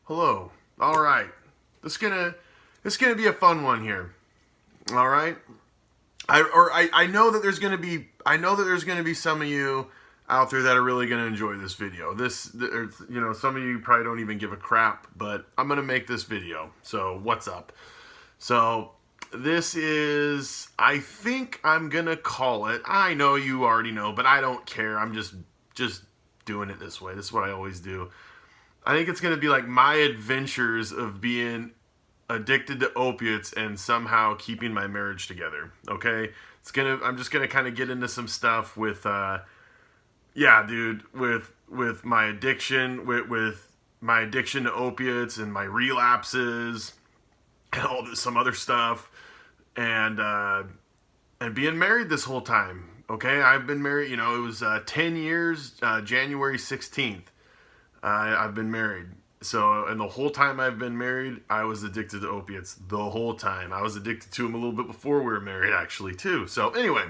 Hello. All right. This gonna be a fun one here. All right. I know that there's gonna be some of you out there that are really gonna enjoy this video. Some of you probably don't even give a crap, but I'm gonna make this video. So what's up? So this is, I think I'm gonna call it. I know you already know, but I don't care. I'm just doing it this way. This is what I always do. I think it's going to be like my adventures of being addicted to opiates and somehow keeping my marriage together. Okay? I'm just going to kind of get into some stuff with with my addiction, with my addiction to opiates and my relapses and some other stuff, and being married this whole time. Okay? I've been married, it was 10 years, January 16th. I've been married. So, and the whole time I've been married, I was addicted to opiates. The whole time. I was addicted to them a little bit before we were married, actually, too. So, anyway.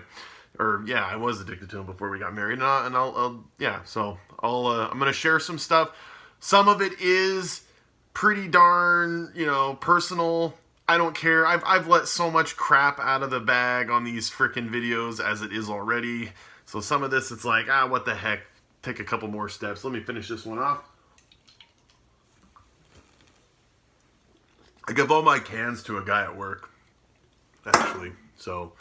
I was addicted to them before we got married. I'm going to share some stuff. Some of it is pretty darn, personal. I don't care. I've let so much crap out of the bag on these freaking videos as it is already. So, some of this, it's like, what the heck. Take a couple more steps. Let me finish this one off. I give all my cans to a guy at work, actually. So,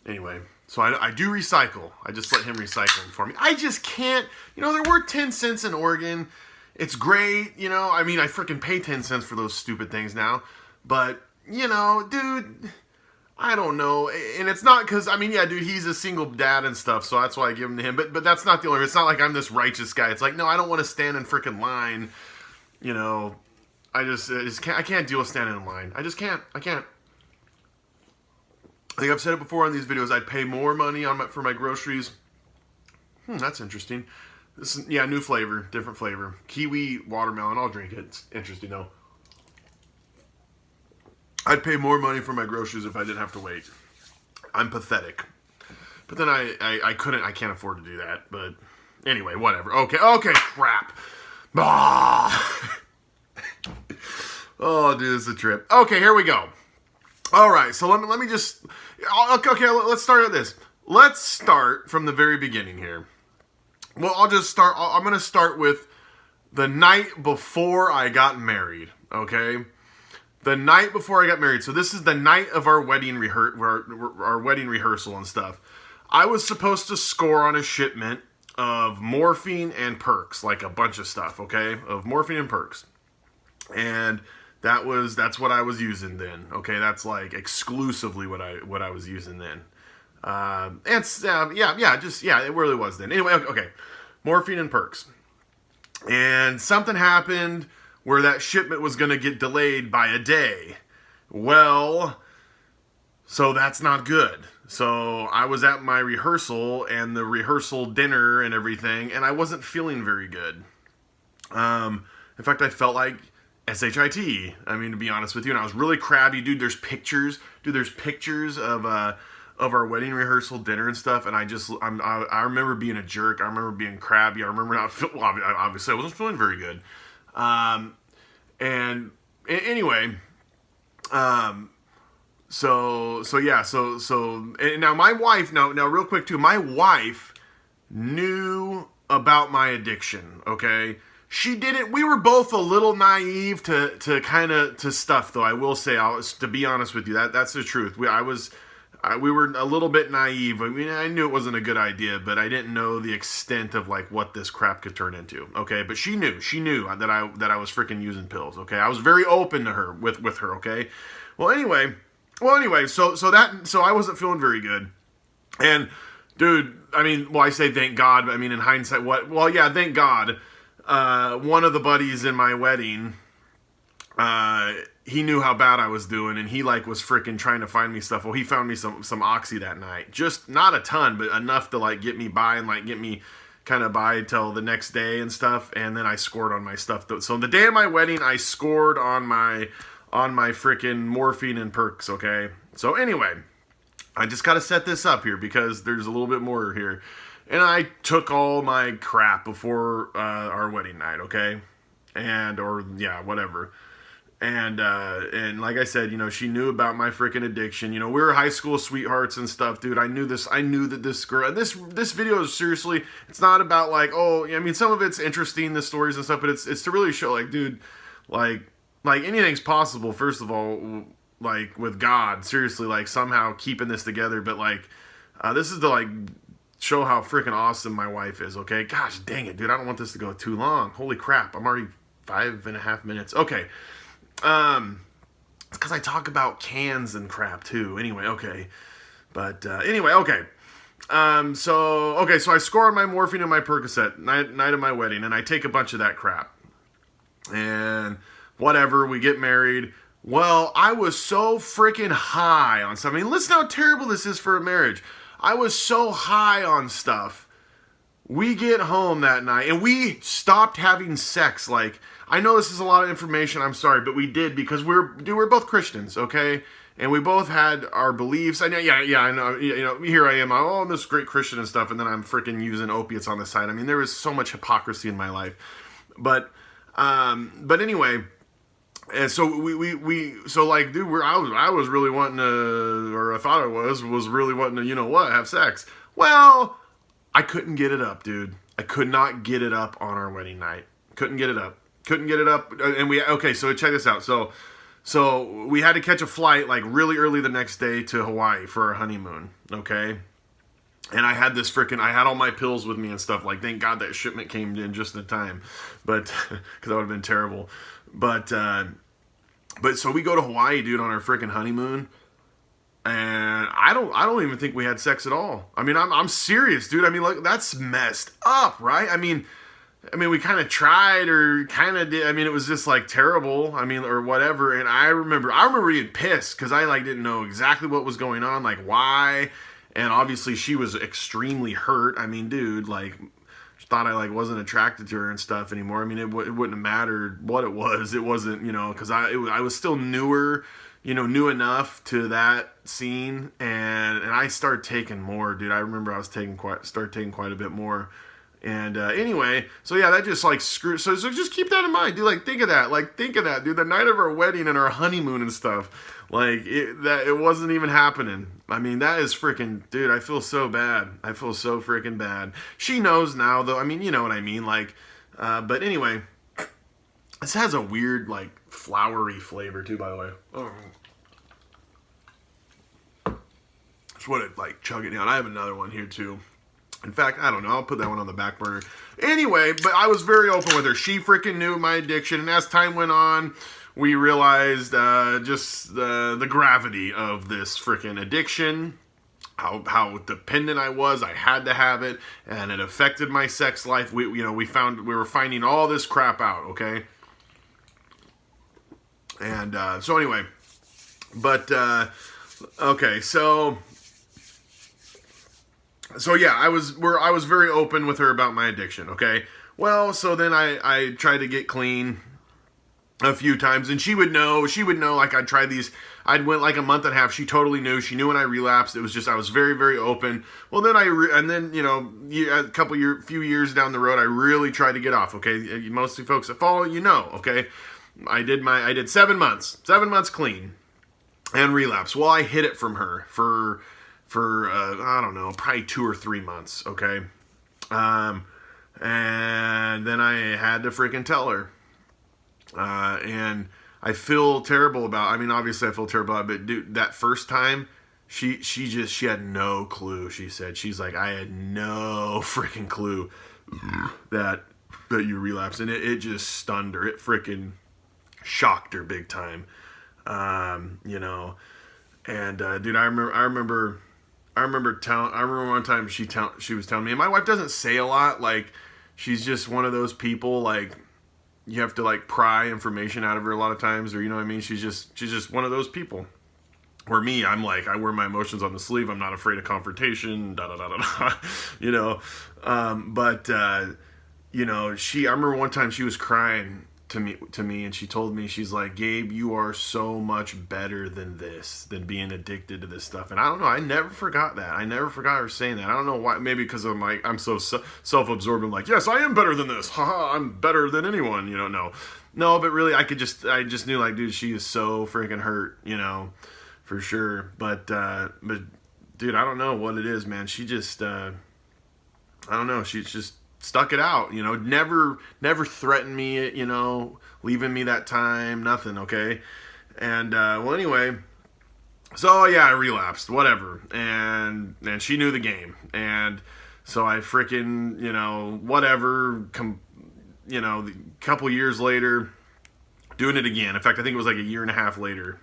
anyway. So, I do recycle. I just let him recycle them for me. I just can't. They're worth 10 cents in Oregon. It's great. I freaking pay 10 cents for those stupid things now. But, dude, I don't know. And it's not because, dude, he's a single dad and stuff, so that's why I give him to him. But that's not the only reason. It's not like I'm this righteous guy. It's like, no, I don't want to stand in freaking line. I can't deal with standing in line. I just can't. I can't. I think I've said it before on these videos. I'd pay more money for my groceries. That's interesting. New flavor, different flavor. Kiwi, watermelon, I'll drink it. It's interesting, though. I'd pay more money for my groceries if I didn't have to wait. I'm pathetic. But then I can't afford to do that. But anyway, whatever. Okay, crap. Oh, dude, this is a trip. Okay, here we go. All right, so let me just... Okay, let's start at this. Let's start from the very beginning here. Well, I'm going to start with the night before I got married, okay? The night before I got married. So this is the night of our wedding rehearsal and stuff. I was supposed to score on a shipment of morphine and perks, like a bunch of stuff, okay? Of morphine and perks. And that's what I was using then. Okay, that's like exclusively what I was using then. It really was then. Anyway, okay. Morphine and perks. And something happened where that shipment was going to get delayed by a day. Well, so that's not good. So I was at my rehearsal and the rehearsal dinner and everything, and I wasn't feeling very good. In fact, I felt like SHIT. To be honest with you, and I was really crabby, dude. There's pictures of our wedding rehearsal dinner and stuff, and I remember being a jerk. I remember being crabby. I remember not feeling. Well, obviously, I wasn't feeling very good. And now my wife, now real quick too, my wife knew about my addiction, okay? She didn't, we were both a little naive to stuff, though, I will say, to be honest with you, that's the truth. We were a little bit naive. I knew it wasn't a good idea, but I didn't know the extent of like what this crap could turn into. Okay, but she knew that I was freaking using pills. Okay, I was very open to her with her. Okay, well anyway, so I wasn't feeling very good, and dude, I say thank God. In hindsight, what? Well, yeah, thank God. One of the buddies in my wedding, he knew how bad I was doing, and he was freaking trying to find me stuff. Well, he found me some oxy that night. Just not a ton, but enough to get me by and get me kind of by till the next day and stuff. And then I scored on my stuff. So the day of my wedding, I scored on my freaking morphine and perks. Okay. So anyway, I just got to set this up here because there's a little bit more here. And I took all my crap before our wedding night. Okay. and or yeah, whatever. And like I said, she knew about my freaking addiction. We were high school sweethearts and stuff, dude. I knew this. I knew that this girl. And this video is seriously. It's not about like, oh, I mean, some of it's interesting, the stories and stuff, but it's to really show, like, dude, like anything's possible. First of all, like with God, seriously, like somehow keeping this together. But like, this is to like show how freaking awesome my wife is. Okay, gosh, dang it, dude. I don't want this to go too long. Holy crap, I'm already 5.5 minutes. Okay. It's because I talk about cans and crap too. Anyway, okay. But anyway, okay. So I score my morphine and my Percocet night of my wedding, and I take a bunch of that crap. And whatever, we get married. Well, I was so freaking high on stuff. I mean, listen how terrible this is for a marriage. I was so high on stuff. We get home that night, and we stopped having sex. Like, I know this is a lot of information, I'm sorry, but we did because we're both Christians, okay? And we both had our beliefs. I know, I know, here I am, I'm this great Christian and stuff, and then I'm freaking using opiates on the side. I mean, there was so much hypocrisy in my life. But anyway, and so so like, dude, I was really wanting to, or I thought I was really wanting to, have sex. Well, I couldn't get it up, dude. I could not get it up on our wedding night. Couldn't get it up. And so check this out. So we had to catch a flight like really early the next day to Hawaii for our honeymoon, okay? And I had I had all my pills with me and stuff. Like, thank God that shipment came in just in time. But, because that would have been terrible. But so we go to Hawaii, dude, on our freaking honeymoon. And I don't even think we had sex at all. I mean, I'm serious, dude. I mean, like, that's messed up, right? I mean, we kind of tried or kind of did. I mean, it was just like terrible. I mean, or whatever. And I remember getting pissed because I like didn't know exactly what was going on, like why. And obviously she was extremely hurt. I mean, dude, like, she thought I like wasn't attracted to her and stuff anymore. I mean, it wouldn't have mattered what it was. It wasn't, because I was still newer. New enough to that scene, and I started taking more, dude. I remember I was started taking quite a bit more, and anyway, so yeah, that just like screwed. So just keep that in mind, dude. Like, think of that, dude. The night of our wedding and our honeymoon and stuff, like it wasn't even happening. I mean, that is freaking, dude. I feel so bad. I feel so freaking bad. She knows now, though. I mean, you know what I mean, like, but anyway. This has a weird, like, flowery flavor, too, by the way. Oh. Just want to, like, chug it down. I have another one here, too. In fact, I don't know. I'll put that one on the back burner. Anyway, but I was very open with her. She freaking knew my addiction. And as time went on, we realized just the gravity of this freaking addiction. How dependent I was. I had to have it. And it affected my sex life. We were finding all this crap out, okay? And so anyway, but okay, so yeah, I was very open with her about my addiction. Okay, well, so then I tried to get clean a few times, and she would know. Like, I'd tried these. I'd went like a month and a half. She totally knew. She knew when I relapsed. It was just I was very, very open. Well, then few years down the road, I really tried to get off. Okay, mostly folks that follow, okay. I did 7 months clean and relapse. Well, I hid it from her for I don't know, probably 2 or 3 months. Okay. And then I had to freaking tell her, and I feel terrible obviously I feel terrible about it, but dude, that first time, she had no clue. She's like, I had no freaking clue that you relapsed, and it just stunned her. It freaking shocked her big time, and dude, I remember one time she was telling me, and my wife doesn't say a lot, like, she's just one of those people, like, you have to like pry information out of her a lot of times, or you know what I mean, she's just one of those people. Where me, I'm like, I wear my emotions on the sleeve, I'm not afraid of confrontation, I remember one time she was crying to me, and she told me, she's like, Gabe, you are so much better than this, than being addicted to this stuff. And I don't know, I never forgot that. I never forgot her saying that. I don't know why. Maybe because I'm so self-absorbed. I'm like, yes, I am better than this. Haha, I'm better than anyone. No, but really, I just knew, like, dude, she is so freaking hurt. For sure. But dude, I don't know what it is, man. She just, I don't know. She's just stuck it out, never threatened me, leaving me that time, nothing, okay? And, well, anyway, so, yeah, I relapsed, whatever, and she knew the game, and so I freaking, whatever, a couple years later, doing it again. In fact, I think it was like a year and a half later,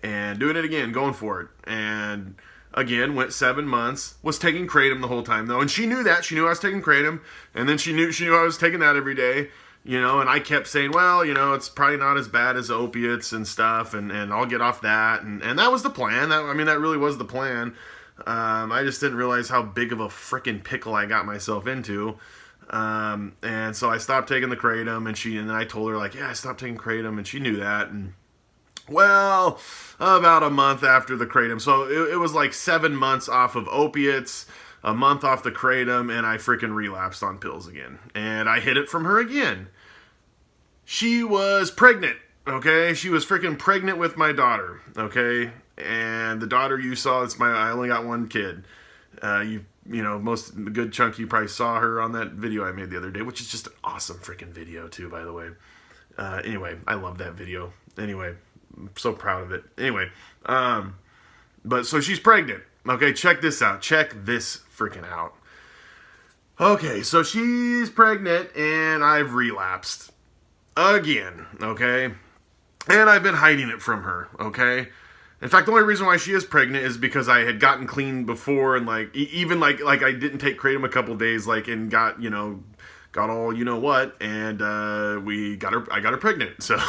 and doing it again, going for it, and again, went 7 months, was taking kratom the whole time, though, and she knew that. She knew I was taking kratom, and then she knew I was taking that every day, and I kept saying, well, it's probably not as bad as opiates and stuff, and I'll get off that, and that was the plan. That really was the plan. I just didn't realize how big of a frickin' pickle I got myself into, and so I stopped taking the kratom, and then I told her, like, yeah, I stopped taking kratom, and she knew that, and well, about a month after the kratom. So it was like 7 months off of opiates, a month off the kratom, and I freaking relapsed on pills again. And I hid it from her again. She was pregnant, okay? She was freaking pregnant with my daughter, okay? And the daughter you saw, I only got one kid. Most good chunk you probably saw her on that video I made the other day, which is just an awesome freaking video too, by the way. Anyway, I love that video. Anyway, I'm so proud of it. Anyway, but so she's pregnant. Okay, check this out. Check this freaking out. Okay, so she's pregnant and I've relapsed again. Okay, and I've been hiding it from her. Okay. In fact, the only reason why she is pregnant is because I had gotten clean before, and like even like I didn't take kratom a couple days, like, and got all what, and I got her pregnant. So,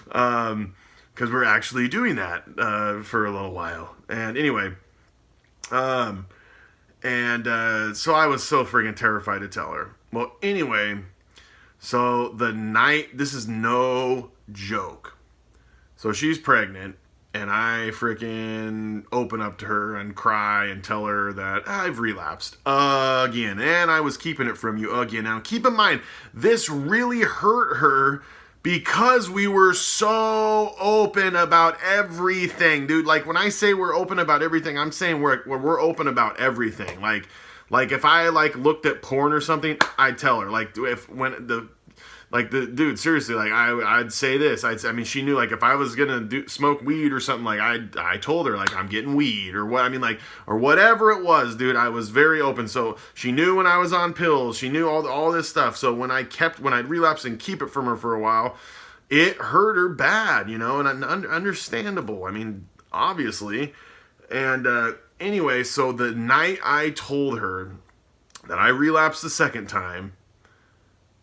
because we're actually doing that for a little while. And anyway, so I was so friggin' terrified to tell her. Well, anyway, so the night, this is no joke. So she's pregnant, and I freaking open up to her and cry and tell her that I've relapsed again, and I was keeping it from you again. Now, keep in mind, this really hurt her because we were so open about everything, dude. Like, when I say we're open about everything, I'm saying we're open about everything. Like if I looked at porn or something, I'd tell her. Dude, seriously, I'd say this. She knew, if I was gonna smoke weed or something, I told her, I'm getting weed or what, or whatever it was, dude. I was very open. So she knew when I was on pills. She knew all this stuff. So when I'd relapse and keep it from her for a while, it hurt her bad, and understandable. Obviously. And anyway, so the night I told her that I relapsed the second time,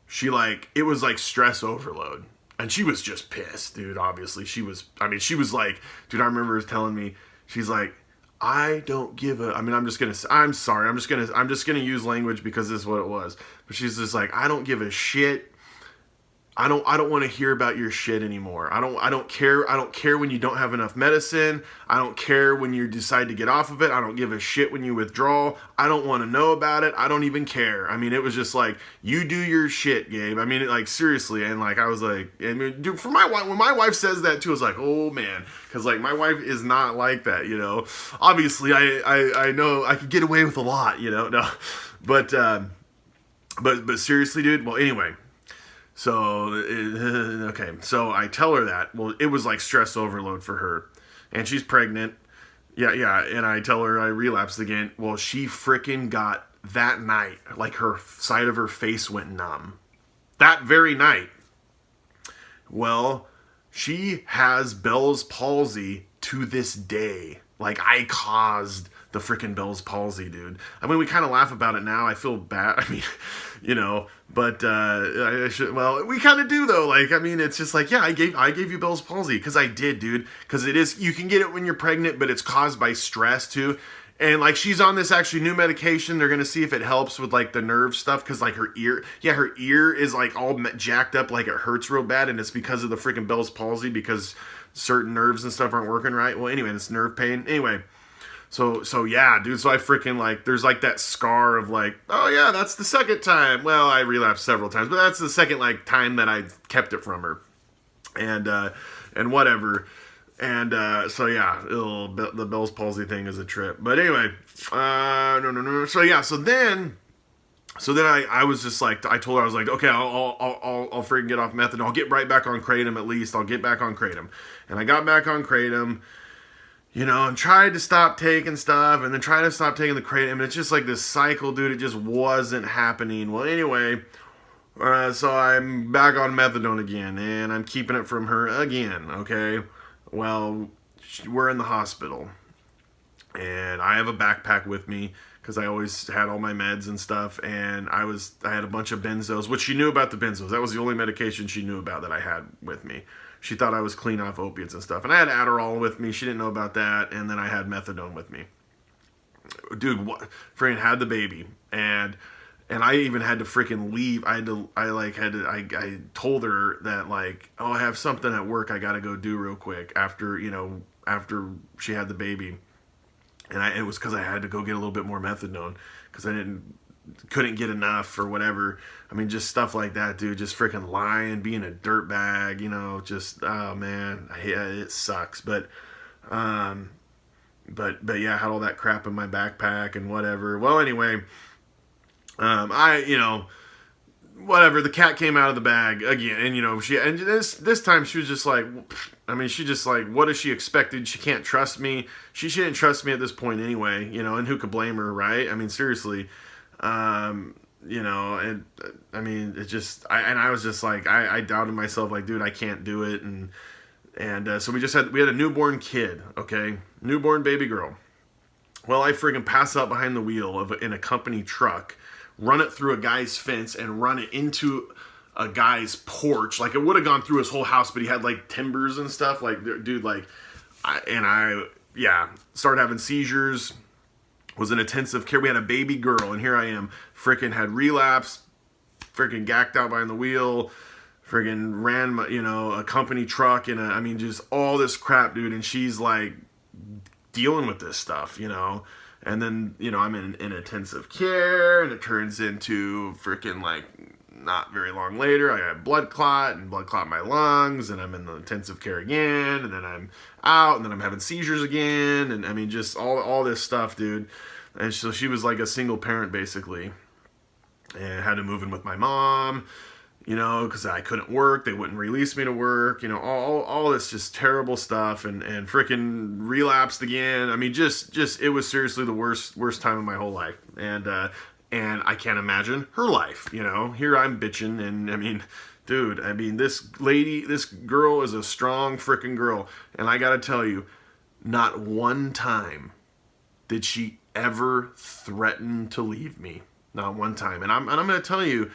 it was like stress overload. And she was just pissed, dude. Obviously, she was like, dude, I remember her telling me, she's like, I don't give a, I'm just gonna use language because this is what it was. But she's just like, I don't give a shit. I don't want to hear about your shit anymore. I don't care when you don't have enough medicine. I don't care when you decide to get off of it. I don't give a shit when you withdraw. I don't want to know about it. I don't even care. It was just like, you do your shit, Gabe. Seriously. And I was like, dude, for my wife, when my wife says that too, I was like, oh man. Cause my wife is not like that, obviously I know I could get away with a lot, no, but seriously, dude. Well, anyway. So, okay, so I tell her that. Well, it was like stress overload for her. And she's pregnant. Yeah, and I tell her I relapsed again. Well, she freaking got, that night, her side of her face went numb. That very night. Well, she has Bell's palsy to this day. I caused the freaking Bell's palsy, dude. We kind of laugh about it now. I feel bad. But I should. Well, we kind of do though. It's just yeah, I gave you Bell's palsy because I did, dude. Because it is, you can get it when you're pregnant, but it's caused by stress too. And like she's on this actually new medication. They're gonna see if it helps with like the nerve stuff because like her ear is like all jacked up, like it hurts real bad, and it's because of the freaking Bell's palsy because certain nerves and stuff aren't working right. Well, anyway, it's nerve pain. Anyway, so yeah, dude. So I freaking like there's like that scar of like, oh yeah, that's the second time. Well, I relapsed several times, but that's the second like time that I kept it from her, and whatever. And so yeah, the Bell's palsy thing is a trip. But anyway, no. So yeah, so then I was just like, I told her, I was like, okay, I'll freaking get off methadone. I'll get right back on kratom at least. I'll get back on kratom. And I got back on kratom, you know, and tried to stop taking stuff, and then tried to stop taking the kratom. And it's just like this cycle, dude. It just wasn't happening. Well, anyway, so I'm back on methadone again, and I'm keeping it from her again. Okay. Well, we're in the hospital, and I have a backpack with me because I always had all my meds and stuff, and I had a bunch of benzos, which she knew about the benzos. That was the only medication she knew about that I had with me. She thought I was clean off opiates and stuff, and I had Adderall with me. She didn't know about that, and then I had methadone with me. Dude, freaking had the baby, and I even had to freaking leave. I told her that like, oh, I have something at work I gotta go do real quick after she had the baby. And it was because I had to go get a little bit more methadone because couldn't get enough or whatever. I mean, just stuff like that, dude. Just freaking lying, being a dirtbag, you know, just, oh man, it sucks. But yeah, I had all that crap in my backpack and whatever. Well, anyway, whatever, the cat came out of the bag again, and this time she was just like, she just like, what is she expected? She can't trust me. She shouldn't trust me at this point anyway, and who could blame her, right? I mean, seriously, and it just, I was just like, I doubted myself, like, dude, I can't do it, and so we had a newborn kid, okay, newborn baby girl. Well, I friggin' pass out behind the wheel in a company truck, run it through a guy's fence, and run it into a guy's porch. Like, it would have gone through his whole house, but he had, like, timbers and stuff. Like, dude, like, I started having seizures, was in intensive care. We had a baby girl, and here I am, freaking had relapse, freaking gacked out behind the wheel, freaking ran, a company truck, and just all this crap, dude, and she's, like, dealing with this stuff, and then, I'm in intensive care, and it turns into freaking, like, not very long later, I had blood clot my lungs, and I'm in the intensive care again, and then I'm out, and then I'm having seizures again, and just all this stuff, dude. And so she was like a single parent, basically, and had to move in with my mom, because I couldn't work, they wouldn't release me to work, all this just terrible stuff, and freaking relapsed again. Just it was seriously the worst time of my whole life, and I can't imagine her life, here I'm bitching, and dude, this girl is a strong freaking girl, and I gotta tell you, not one time did she ever threaten to leave me, not one time, and I'm gonna tell you,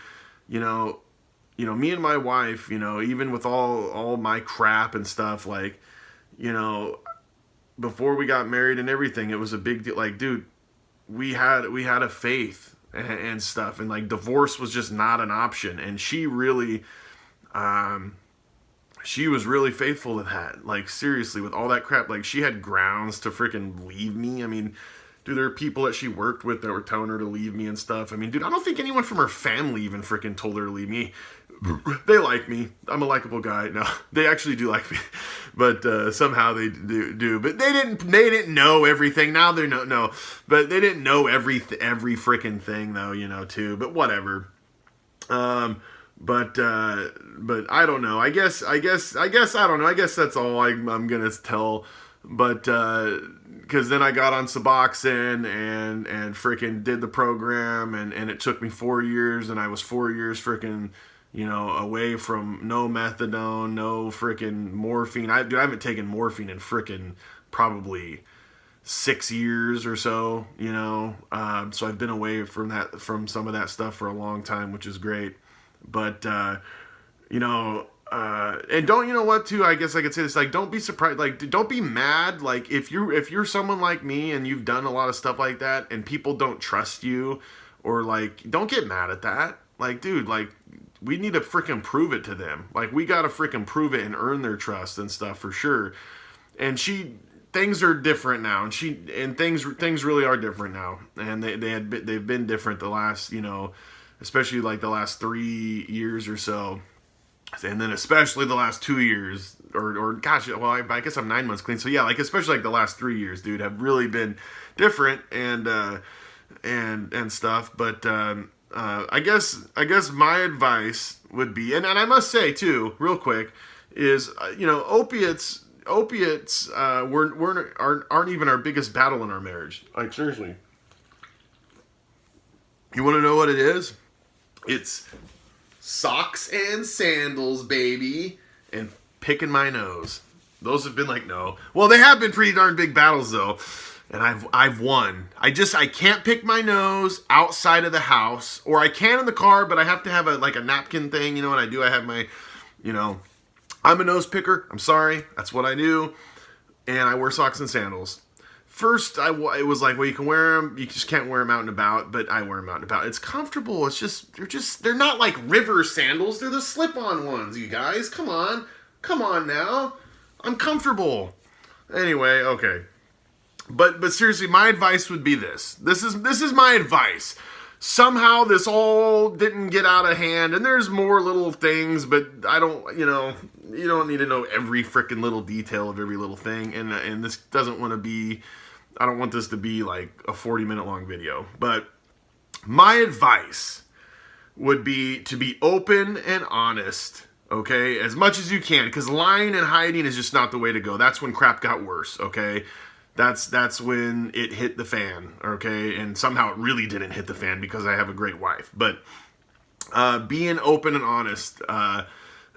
me and my wife, even with all my crap and stuff, like, before we got married and everything, it was a big deal. Like, dude, we had a faith and stuff, and like divorce was just not an option. And she really, she was really faithful to that. Like, seriously, with all that crap, like, she had grounds to freaking leave me. Dude, there are people that she worked with that were telling her to leave me and stuff. Dude, I don't think anyone from her family even freaking told her to leave me. They like me. I'm a likable guy. No, they actually do like me, but somehow they do. But they didn't know everything. Now they no, but they didn't know every freaking thing though, too. But whatever. But I don't know. I guess I don't know. I guess that's all I'm gonna tell. But because then I got on Suboxone and freaking did the program, and it took me 4 years, and I was 4 years freaking away from no methadone, no freaking morphine. I haven't taken morphine in freaking probably 6 years or so, so I've been away from some of that stuff for a long time, which is great. But and don't, you know what, too, I guess I could say this, like, don't be surprised, like, don't be mad, like, if you're someone like me and you've done a lot of stuff like that and people don't trust you, or, like, don't get mad at that. Like, dude, like, we need to freaking prove it to them. Like, we gotta freaking prove it and earn their trust and stuff, for sure. And things are different now, and things really are different now, and they've been different the last, especially like the last 3 years or so. And then especially the last 2 years, or gosh, well, I guess I'm 9 months clean. So yeah, like especially like the last 3 years, dude, have really been different and stuff. But I guess my advice would be, and I must say too, real quick, is opiates aren't even our biggest battle in our marriage. Like seriously, you want to know what it is? It's socks and sandals, baby, and picking my nose. Those have been like, no. Well, they have been pretty darn big battles though, and I've won. I can't pick my nose outside of the house, or I can in the car, but I have to have a napkin thing. You know what I do? I have my, I'm a nose picker. I'm sorry, that's what I do, and I wear socks and sandals. First, it was like, well, you can wear them, you just can't wear them out and about, but I wear them out and about. It's comfortable. It's just, they're not like river sandals. They're the slip-on ones, you guys. Come on now. I'm comfortable. Anyway, okay. But seriously, my advice would be this. This is my advice. Somehow this all didn't get out of hand, and there's more little things, but I don't, you don't need to know every freaking little detail of every little thing, and this doesn't want to be, I don't want this to be like a 40-minute long video, but my advice would be to be open and honest, okay, as much as you can, because lying and hiding is just not the way to go. That's when crap got worse, okay? That's when it hit the fan, okay? And somehow it really didn't hit the fan because I have a great wife. But being open and honest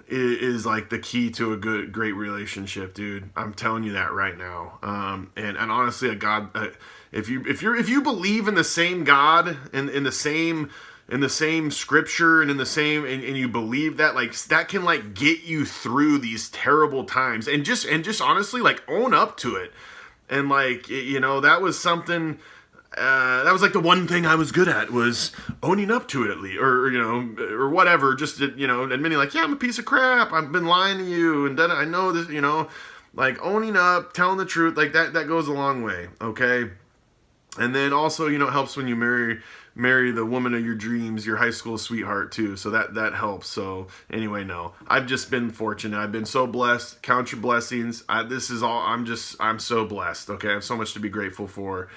is like the key to a great relationship, dude. I'm telling you that right now. And honestly, a God, if you believe in the same God and in the same scripture and in the same and you believe that, like, that can like get you through these terrible times, and just honestly like own up to it. And like, that was something, that was like the one thing I was good at, was owning up to it at least, or whatever, just, admitting like, yeah, I'm a piece of crap, I've been lying to you, and then I know this, like owning up, telling the truth, like that goes a long way, okay? And then also, it helps when you marry the woman of your dreams, your high school sweetheart too. So that helps. So anyway, no, I've just been fortunate. I've been so blessed. Count your blessings. I'm so blessed. Okay. I have so much to be grateful for.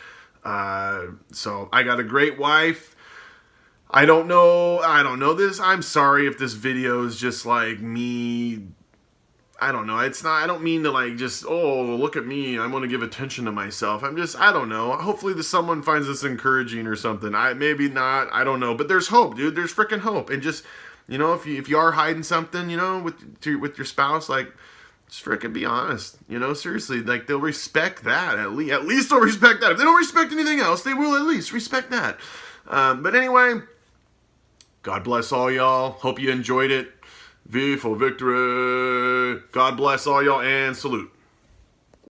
So I got a great wife. I don't know this. I'm sorry if this video is just like me. I don't know. It's not, I don't mean to like just, oh, look at me, I want to give attention to myself. I don't know. Hopefully someone finds this encouraging or something. Maybe not. I don't know. But there's hope, dude. There's freaking hope. And just, if you are hiding something, with your spouse, like, just freaking be honest. Seriously, like, they'll respect that. At least they'll respect that. If they don't respect anything else, they will at least respect that. But anyway, God bless all y'all. Hope you enjoyed it. V for victory. God bless all y'all, and salute.